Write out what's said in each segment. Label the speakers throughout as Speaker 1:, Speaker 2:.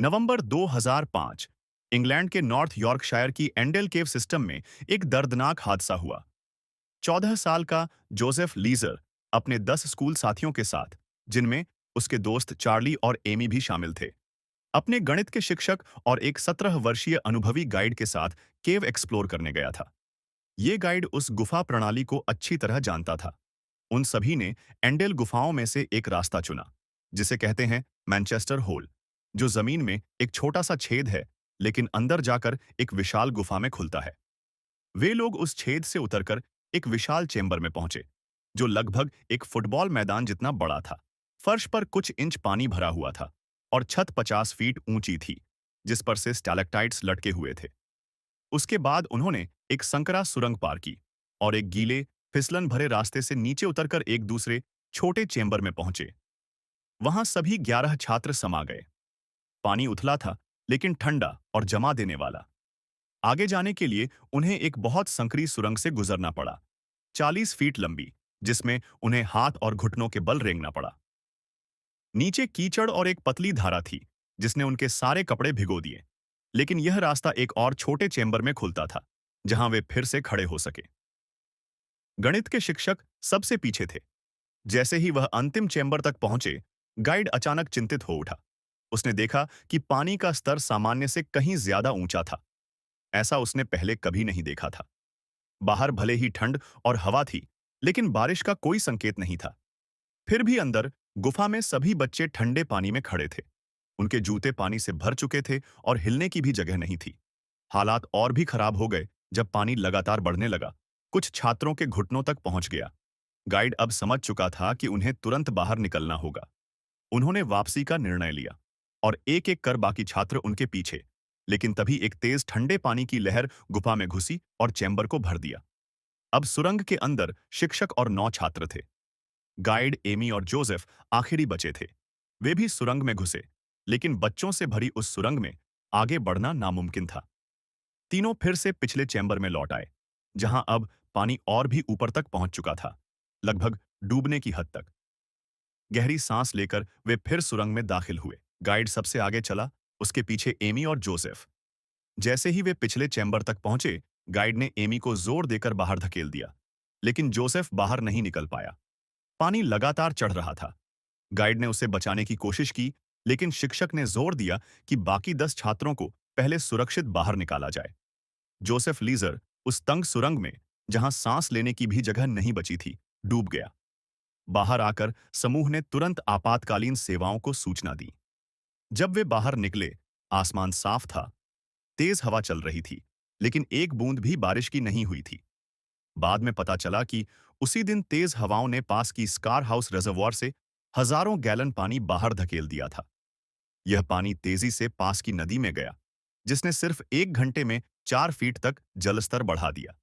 Speaker 1: नवंबर 2005 England के north Yorkshire की एंडेल केव system में एक दर्दनाक हादसा हुआ। 14 साल का जोसेफ लीजर अपने 10 स्कूल साथियों के साथ, जिनमें उसके दोस्त चार्ली और एमी भी शामिल थे, अपने गणित के शिक्षक और एक 17 वर्षीय अनुभवी गाइड के साथ केव एक्सप्लोर करने गया था। ये गाइड उस गुफा प्रणाली को अच्छी तरह जानता था। उन सभी ने एंडेल गुफाओं में से एक रास्ता चुना, जिसे कहते हैं मैनचेस्टर होल, जो जमीन में एक छोटा सा छेद है, लेकिन अंदर जाकर एक विशाल गुफा में खुलता है। वे लोग उस छेद से उतरकर एक विशाल चेंबर में पहुंचे, जो लगभग एक फुटबॉल मैदान जितना बड़ा था। फर्श पर कुछ इंच पानी भरा हुआ था और छत 50 फीट ऊंची थी, जिस पर से स्टैलेक्टाइट्स लटके हुए थे। उसके बाद उन्होंने एक संकरा सुरंग पार की और एक गीले, फिसलन भरे रास्ते से नीचे उतरकर एक दूसरे छोटे चेंबर में पहुंचे। वहां सभी 11 छात्र समा गए। पानी उथला था, लेकिन ठंडा और जमा देने वाला। आगे जाने के लिए उन्हें एक बहुत संकरी सुरंग से गुजरना पड़ा, 40 फीट लंबी, जिसमें उन्हें हाथ और घुटनों के बल रेंगना पड़ा। नीचे कीचड़ और एक पतली धारा थी, जिसने उनके सारे कपड़े भिगो दिए। लेकिन यह रास्ता एक और छोटे चेंबर में खुलता था, जहां वे फिर से खड़े हो सके। गणित के शिक्षक सबसे पीछे थे। जैसे ही वह अंतिम चेंबर तक पहुंचे, गाइड अचानक चिंतित हो उठा। उसने देखा कि पानी का स्तर सामान्य से कहीं ज्यादा ऊंचा था। ऐसा उसने पहले कभी नहीं देखा था। बाहर भले ही ठंड और हवा थी, लेकिन बारिश का कोई संकेत नहीं था। फिर भी अंदर गुफा में सभी बच्चे ठंडे पानी में खड़े थे। उनके जूते पानी से भर चुके थे और हिलने की भी जगह नहीं थी। हालात और भी खराब हो गए जब पानी लगातार बढ़ने लगा, कुछ छात्रों के घुटनों तक पहुंच गया। गाइड अब समझ चुका था कि उन्हें तुरंत बाहर निकलना होगा। उन्होंने वापसी का निर्णय लिया और एक एक कर बाकी छात्र उनके पीछे। लेकिन तभी एक तेज ठंडे पानी की लहर गुफा में घुसी और चैम्बर को भर दिया। अब सुरंग के अंदर शिक्षक और 9 छात्र थे। गाइड, एमी और जोसेफ आखिरी बचे थे। वे भी सुरंग में घुसे, लेकिन बच्चों से भरी उस सुरंग में आगे बढ़ना नामुमकिन था। तीनों फिर से पिछले चैम्बर में लौट आए, जहां अब पानी और भी ऊपर तक पहुंच चुका था, लगभग डूबने की हद तक। गहरी सांस लेकर वे फिर सुरंग में दाखिल हुए। गाइड सबसे आगे चला, उसके पीछे एमी और जोसेफ। जैसे ही वे पिछले चैम्बर तक पहुंचे, गाइड ने एमी को जोर देकर बाहर धकेल दिया, लेकिन जोसेफ बाहर नहीं निकल पाया। पानी लगातार चढ़ रहा था। गाइड ने उसे बचाने की कोशिश की, लेकिन शिक्षक ने जोर दिया कि बाकी 10 छात्रों को पहले सुरक्षित बाहर निकाला जाए। जोसेफ लीजर उस तंग सुरंग में, जहां सांस लेने की भी जगह नहीं बची थी, डूब गया। बाहर आकर समूह ने तुरंत आपातकालीन सेवाओं को सूचना दी। जब वे बाहर निकले, आसमान साफ था, तेज हवा चल रही थी, लेकिन एक बूंद भी बारिश की नहीं हुई थी। बाद में पता चला कि उसी दिन तेज हवाओं ने पास की स्कार हाउस रिजर्वॉयर से हजारों गैलन पानी बाहर धकेल दिया था। यह पानी तेजी से पास की नदी में गया, जिसने सिर्फ 1 घंटे में 4 फीट तक जलस्तर बढ़ा दिया।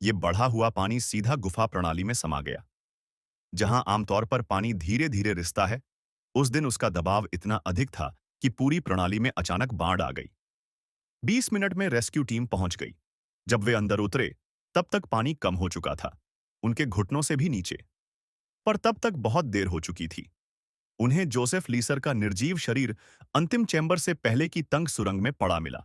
Speaker 1: ये बढ़ा हुआ पानी सीधा गुफा प्रणाली में समा गया। जहां आमतौर पर पानी धीरे धीरे रिसता है, उस दिन उसका दबाव इतना अधिक था कि पूरी प्रणाली में अचानक बाढ़ आ गई। 20 मिनट में रेस्क्यू टीम पहुंच गई। जब वे अंदर उतरे, तब तक पानी कम हो चुका था, उनके घुटनों से भी नीचे। पर तब तक बहुत देर हो चुकी थी। उन्हें जोसेफ लीसर का निर्जीव शरीर अंतिम चैम्बर से पहले की तंग सुरंग में पड़ा मिला।